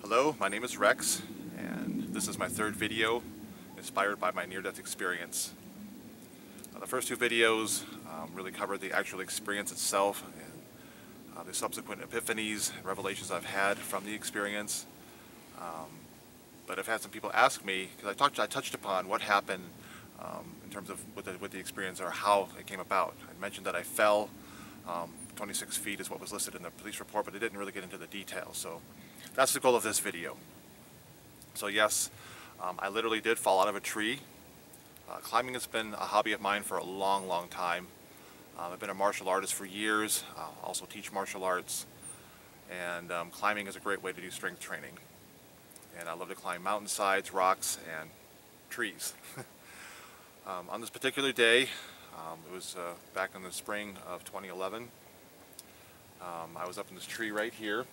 Hello, my name is Rex, and this is my third video inspired by my near-death experience. The first two videos really covered the actual experience itself and the subsequent epiphanies and revelations I've had from the experience. But I've had some people ask me, because I touched upon what happened in terms of with the experience or how it came about. I mentioned that I fell. 26 feet is what was listed in the police report, but it didn't really get into the details. So that's the goal of this video. So yes, I literally did fall out of a tree. Climbing has been a hobby of mine for a long time. I've been a martial artist for years, also teach martial arts, and climbing is a great way to do strength training. And I love to climb mountainsides, rocks, and trees. On this particular day, it was back in the spring of 2011, I was up in this tree right here,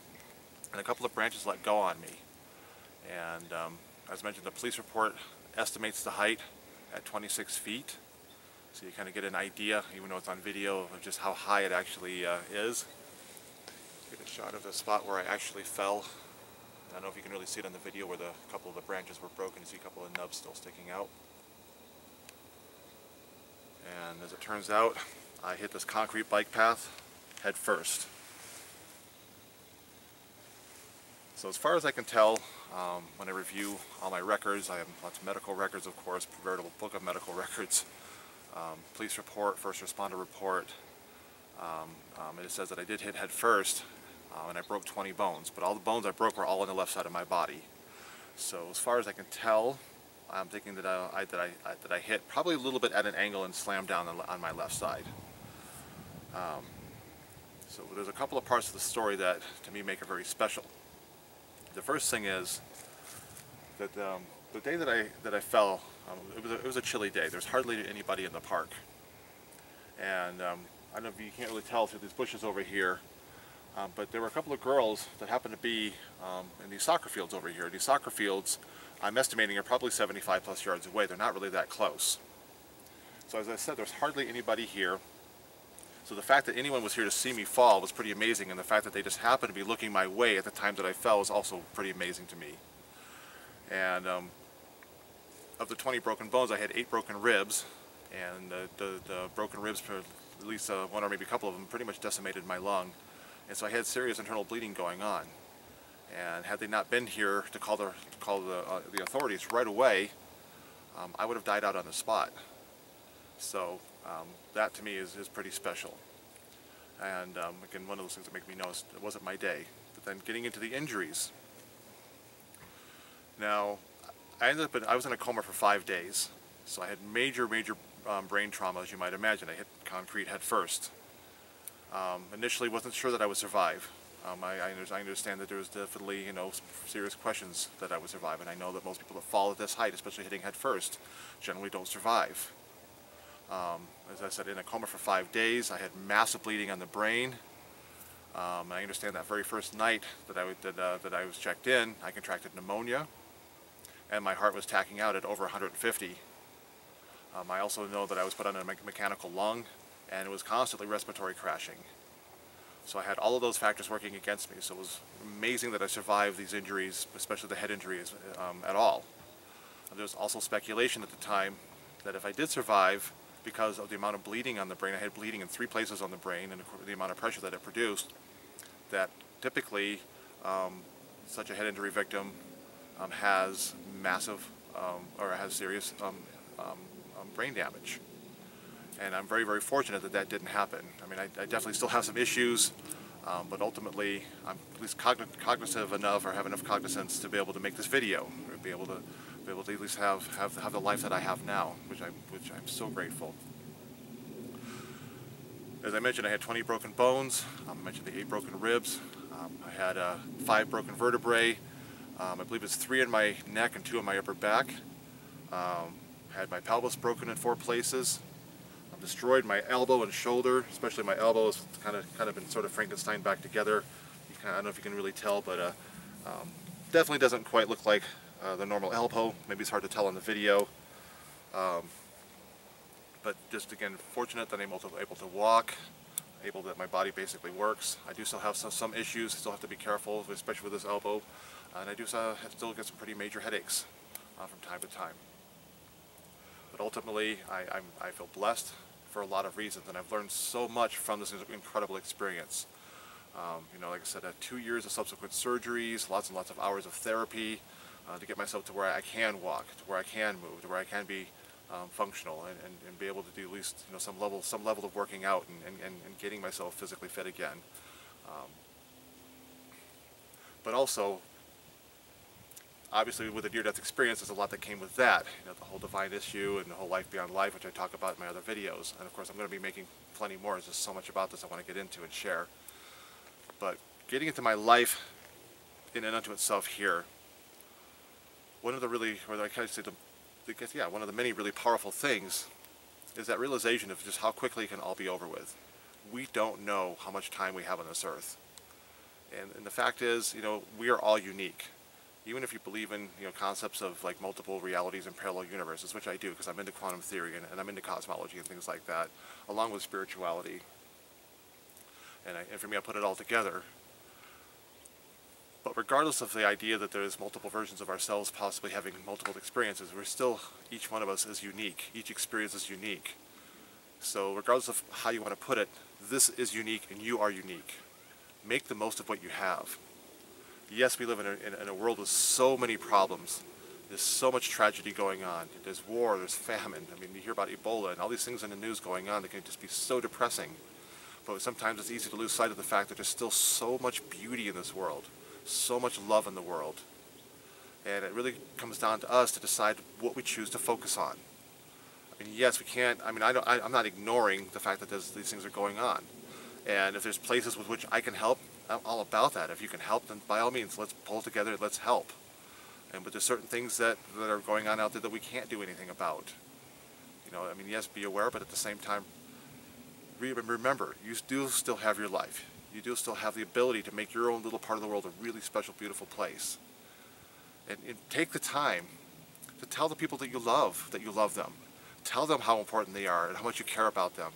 and a couple of branches let go on me. And as mentioned, the police report estimates the height at 26 feet. So you kind of get an idea, even though it's on video, of just how high it actually is. Get a shot of the spot where I actually fell. I don't know if you can really see it on the video where a couple of the branches were broken. You see a couple of nubs still sticking out. And as it turns out, I hit this concrete bike path head first. So as far as I can tell, when I review all my records, I have lots of medical records, of course, a veritable book of medical records, police report, first responder report. It says that I did hit head first, and I broke 20 bones, but all the bones I broke were all on the left side of my body. So as far as I can tell, I'm thinking that I hit probably a little bit at an angle and slammed down on my left side. So there's a couple of parts of the story that, to me, make it very special. The first thing is that the day that I fell, it was a chilly day. There's hardly anybody in the park, and I don't know if you can't really tell through these bushes over here, but there were a couple of girls that happened to be in these soccer fields over here. These soccer fields, I'm estimating, are probably 75 plus yards away. They're not really that close. So as I said, there's hardly anybody here. So the fact that anyone was here to see me fall was pretty amazing, and the fact that they just happened to be looking my way at the time that I fell was also pretty amazing to me. And of the 20 broken bones, I had 8 broken ribs, and the broken ribs, for at least one or maybe a couple of them, pretty much decimated my lung. And so I had serious internal bleeding going on. And had they not been here to call the authorities right away, I would have died out on the spot. So that to me is pretty special. And again, one of those things that make me know it wasn't my day. But then getting into the injuries. Now, I was in a coma for 5 days. So I had major brain trauma, as you might imagine. I hit concrete head first. Initially wasn't sure that I would survive. I understand that there's definitely, serious questions that I would survive, and I know that most people that fall at this height, especially hitting head first, generally don't survive. As I said, in a coma for 5 days, I had massive bleeding on the brain. I understand that very first night that I was checked in, I contracted pneumonia, and my heart was tacking out at over 150. I also know that I was put on a mechanical lung, and it was constantly respiratory crashing. So I had all of those factors working against me, so it was amazing that I survived these injuries, especially the head injuries, at all. There was also speculation at the time that if I did survive, because of the amount of bleeding on the brain, I had bleeding in 3 places on the brain, and the amount of pressure that it produced, that typically such a head injury victim has massive or has serious brain damage. And I'm very fortunate that that didn't happen. I mean, I definitely still have some issues, but ultimately I'm at least cognitive enough, or have enough cognizance to be able to make this video, or be able to at least have the life that I have now, which I'm so grateful. As I mentioned, I had 20 broken bones. I mentioned the 8 broken ribs. I had 5 broken vertebrae. I believe it's 3 in my neck and 2 in my upper back. Had my pelvis broken in 4 places. Destroyed my elbow and shoulder, especially my elbow has kind of been sort of Frankenstein back together. I don't know if you can really tell, but definitely doesn't quite look like the normal elbow. Maybe it's hard to tell on the video. But just again, fortunate that I'm able to walk. able that my body basically works. I do still have some issues, still have to be careful, especially with this elbow, and I do still get some pretty major headaches from time to time. But ultimately, I feel blessed for a lot of reasons, and I've learned so much from this incredible experience. You know, like I said, 2 years of subsequent surgeries, lots and lots of hours of therapy to get myself to where I can walk, to where I can move, to where I can be functional and be able to do at least, you know, some level of working out and getting myself physically fit again. But also, obviously with the near-death experience, there's a lot that came with that. You know, the whole divine issue and the whole life beyond life, which I talk about in my other videos. And of course, I'm going to be making plenty more. There's just so much about this I want to get into and share. But getting into my life in and unto itself here, one of the really, or I kind of say, one of the many really powerful things is that realization of just how quickly it can all be over with. We don't know how much time we have on this earth. And the fact is, you know, we are all unique. Even if you believe in, you know, concepts of like multiple realities and parallel universes, which I do because I'm into quantum theory and I'm into cosmology and things like that, along with spirituality. And for me, I put it all together. But regardless of the idea that there's multiple versions of ourselves possibly having multiple experiences, we're still, each one of us is unique. Each experience is unique. So regardless of how you want to put it, this is unique and you are unique. Make the most of what you have. Yes, we live in a world with so many problems. There's so much tragedy going on. There's war, there's famine. I mean, you hear about Ebola and all these things in the news going on that can just be so depressing. But sometimes it's easy to lose sight of the fact that there's still so much beauty in this world, so much love in the world. And it really comes down to us to decide what we choose to focus on. I mean, yes, we can't, I mean, I'm not ignoring the fact that these things are going on. And if there's places with which I can help, I'm all about that. If you can help, then by all means, let's pull together, let's help. But there's certain things that are going on out there that we can't do anything about. You know, I mean, yes, be aware, but at the same time, remember, you do still have your life. You do still have the ability to make your own little part of the world a really special, beautiful place. And take the time to tell the people that you love them. Tell them how important they are and how much you care about them.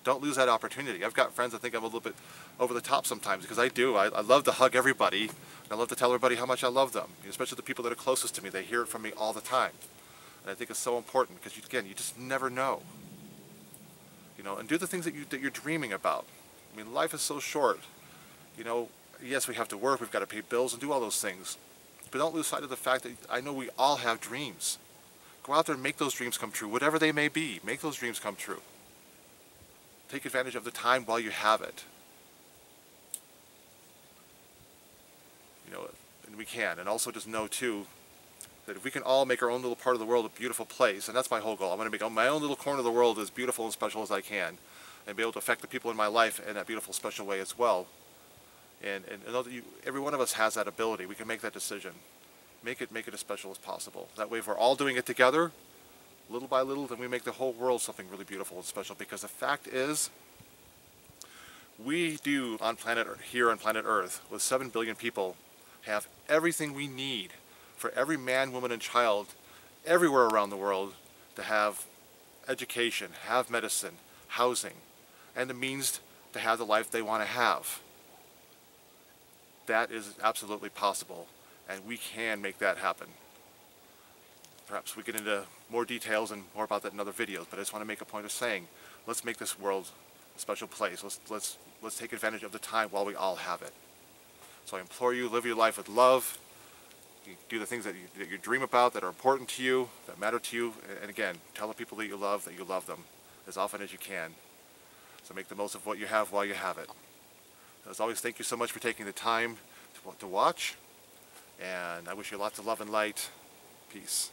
Don't lose that opportunity. I've got friends that think I'm a little bit over the top sometimes, because I do. I love to hug everybody, and I love to tell everybody how much I love them, especially the people that are closest to me. They hear it from me all the time. And I think it's so important, because again, you just never know. You know, and do the things that you're dreaming about. I mean, life is so short. You know, yes, we have to work, we've got to pay bills and do all those things. But don't lose sight of the fact that I know we all have dreams. Go out there and make those dreams come true, whatever they may be. Make those dreams come true. Take advantage of the time while you have it. You know, and we can. And also just know, too, that if we can all make our own little part of the world a beautiful place, and that's my whole goal. I want to make my own little corner of the world as beautiful and special as I can, and be able to affect the people in my life in that beautiful, special way as well. And know that every one of us has that ability. We can make that decision. Make it as special as possible. That way, if we're all doing it together, little by little, then we make the whole world something really beautiful and special. Because the fact is, we do here on planet Earth, with 7 billion people, have everything we need for every man, woman, and child everywhere around the world to have education, have medicine, housing, and the means to have the life they want to have. That is absolutely possible, and we can make that happen. Perhaps we get into more details and more about that in other videos, but I just want to make a point of saying, let's make this world a special place. Let's take advantage of the time while we all have it. So I implore you, live your life with love. You do the things that you dream about, that are important to you, that matter to you, and again, tell the people that you love them as often as you can. So make the most of what you have while you have it. As always, thank you so much for taking the time to watch, and I wish you lots of love and light. Peace.